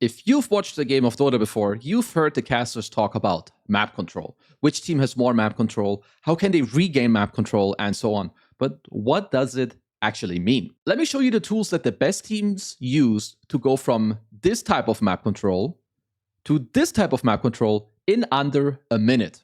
If you've watched a game of Dota before, you've heard the casters talk about map control. Which team has more map control? How can they regain map control? And so on. But what does it actually mean? Let me show you the tools that the best teams use to go from this type of map control to this type of map control in under a minute.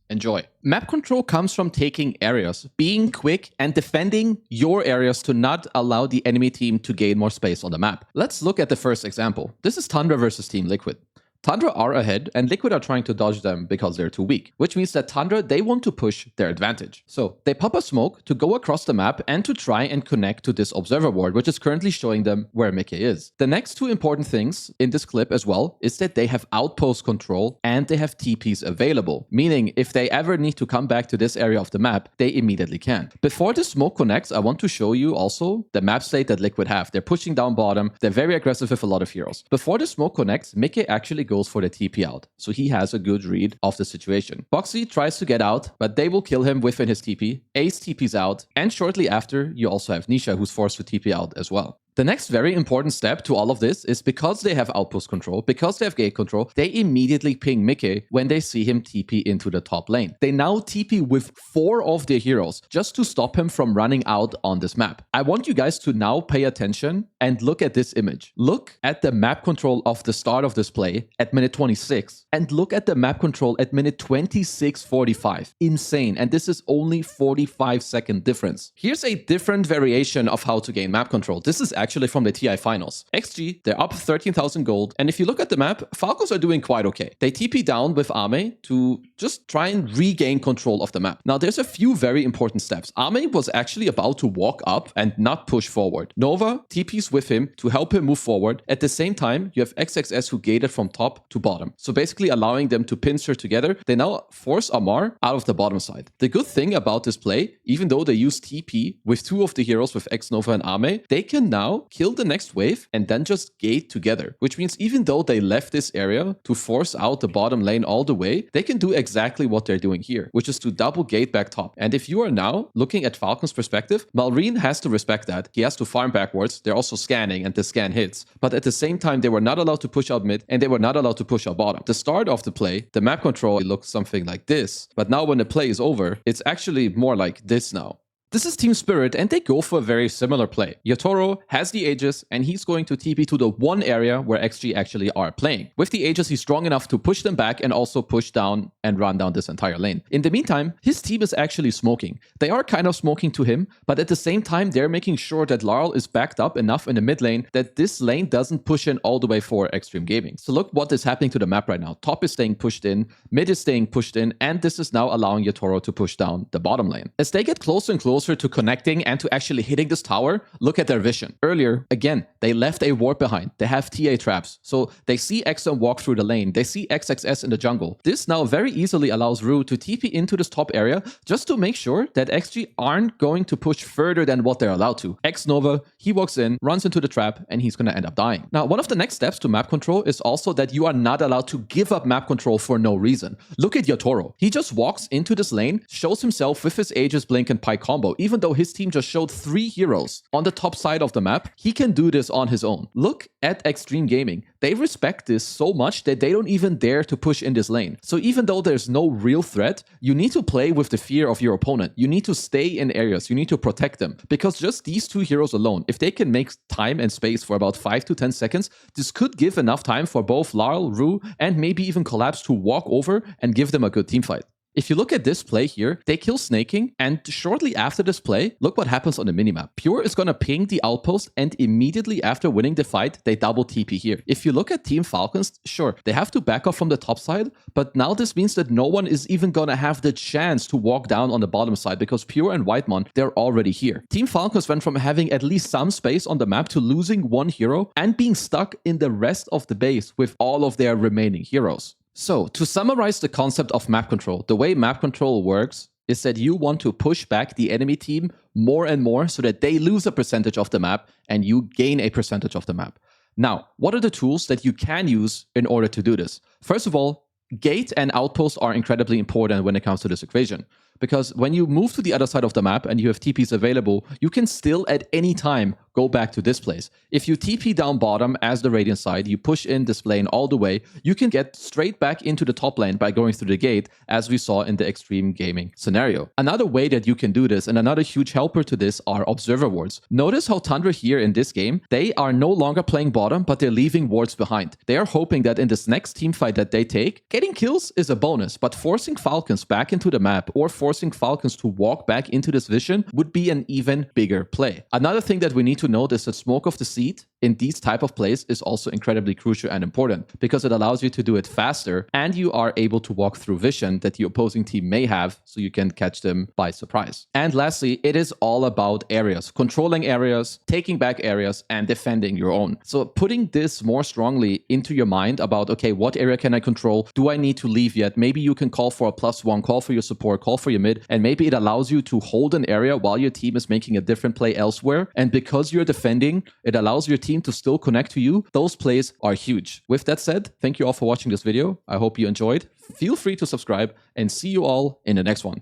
Enjoy. Map control comes from taking areas, being quick, and defending your areas to not allow the enemy team to gain more space on the map. Let's look at the first example. This is Tundra versus Team Liquid. Tundra are ahead, and Liquid are trying to dodge them because they're too weak, which means that Tundra, they want to push their advantage. So they pop a smoke to go across the map and to try and connect to this observer ward, which is currently showing them where Mickey is. The next two important things in this clip as well is that they have outpost control and they have TPs available, meaning if they ever need to come back to this area of the map, they immediately can. Before the smoke connects, I want to show you also the map state that Liquid have. They're pushing down bottom, they're very aggressive with a lot of heroes. Before the smoke connects, Mickey actually goes for the TP out, so he has a good read of the situation. Boxy tries to get out, but they will kill him within his TP. Ace TPs out, and shortly after, you also have Nisha, who's forced to TP out as well. The next very important step to all of this is because they have outpost control, because they have gate control, they immediately ping Mickey when they see him TP into the top lane. They now TP with 4 of their heroes just to stop him from running out on this map. I want you guys to now pay attention and look at this image. Look at the map control of the start of this play at minute 26 and look at the map control at minute 26:45. Insane. And this is only 45-second difference. Here's a different variation of how to gain map control. This is actually from the TI finals. XG, they're up 13,000 gold. And if you look at the map, Falcons are doing quite okay. They TP down with Ame to just try and regain control of the map. Now, there's a few very important steps. Ame was actually about to walk up and not push forward. Nova TPs with him to help him move forward. At the same time, you have XXS who gated from top to bottom. So basically allowing them to pincer together. They now force Amar out of the bottom side. The good thing about this play, even though they use TP with 2 of the heroes with X Nova and Ame, they can now kill the next wave and then just gate together, which means even though they left this area to force out the bottom lane all the way, they can do exactly what they're doing here, which is to double gate back top. And if you are now looking at Falcon's perspective, Malrine has to respect that. He has to farm backwards. They're also scanning and the scan hits. But at the same time, they were not allowed to push out mid and they were not allowed to push out bottom. The start of the play, the map control looks something like this. But now when the play is over, it's actually more like this now. This is Team Spirit, and they go for a very similar play. Yotoro has the Aegis, and he's going to TP to the one area where XG actually are playing. With the Aegis, he's strong enough to push them back and also push down and run down this entire lane. In the meantime, his team is actually smoking. They are kind of smoking to him, but at the same time, they're making sure that Larl is backed up enough in the mid lane that this lane doesn't push in all the way for Xtreme Gaming. So look what is happening to the map right now. Top is staying pushed in, mid is staying pushed in, and this is now allowing Yotoro to push down the bottom lane. As they get closer and closer to connecting and to actually hitting this tower, look at their vision. Earlier, again, they left a ward behind. They have TA traps. So they see XM walk through the lane. They see XXS in the jungle. This now very easily allows Rue to TP into this top area just to make sure that XG aren't going to push further than what they're allowed to. X Nova, he walks in, runs into the trap, and he's going to end up dying. Now, one of the next steps to map control is also that you are not allowed to give up map control for no reason. Look at Yotoro. He just walks into this lane, shows himself with his Aegis, Blink, and Pike combo, even though his team just showed 3 heroes on the top side of the map. He can do this on his own. Look at Xtreme Gaming. They respect this so much that they don't even dare to push in this lane. So even though there's no real threat, you need to play with the fear of your opponent. You need to stay in areas. You need to protect them. Because just these 2 heroes alone, if they can make time and space for about 5 to 10 seconds, this could give enough time for both Larl, Rue, and maybe even Collapse to walk over and give them a good teamfight. If you look at this play here, they kill Snaking, and shortly after this play, look what happens on the minimap. Pure is gonna ping the outpost, and immediately after winning the fight, they double TP here. If you look at Team Falcons, sure, they have to back off from the top side, but now this means that no one is even gonna have the chance to walk down on the bottom side because Pure and Whitemon, they're already here. Team Falcons went from having at least some space on the map to losing 1 hero and being stuck in the rest of the base with all of their remaining heroes. So, to summarize the concept of map control, the way map control works is that you want to push back the enemy team more and more so that they lose a percentage of the map and you gain a percentage of the map. Now, what are the tools that you can use in order to do this? First of all, gate and outpost are incredibly important when it comes to this equation. because when you move to the other side of the map and you have TPs available, you can still at any time go back to this place. If you TP down bottom as the Radiant side, you push in this lane all the way, you can get straight back into the top lane by going through the gate, as we saw in the Xtreme gaming scenario. Another way that you can do this, and another huge helper to this, are observer wards. Notice how Tundra here in this game, they are no longer playing bottom, but they're leaving wards behind. They are hoping that in this next team fight that they take, getting kills is a bonus, but forcing Falcons back into the map or forcing Falcons to walk back into this vision would be an even bigger play. Another thing that we need to note is that smoke of the seed in these type of plays is also incredibly crucial and important, because it allows you to do it faster and you are able to walk through vision that the opposing team may have, so you can catch them by surprise. And lastly, it is all about areas, controlling areas, taking back areas, and defending your own. So putting this more strongly into your mind about, okay, what area can I control? Do I need to leave yet? Maybe you can call for a +1, call for your support, call for your mid, and maybe it allows you to hold an area while your team is making a different play elsewhere. And because you're defending, it allows your team to still connect to you. Those plays are huge. With that said, thank you all for watching this video. I hope you enjoyed. Feel free to subscribe and see you all in the next one.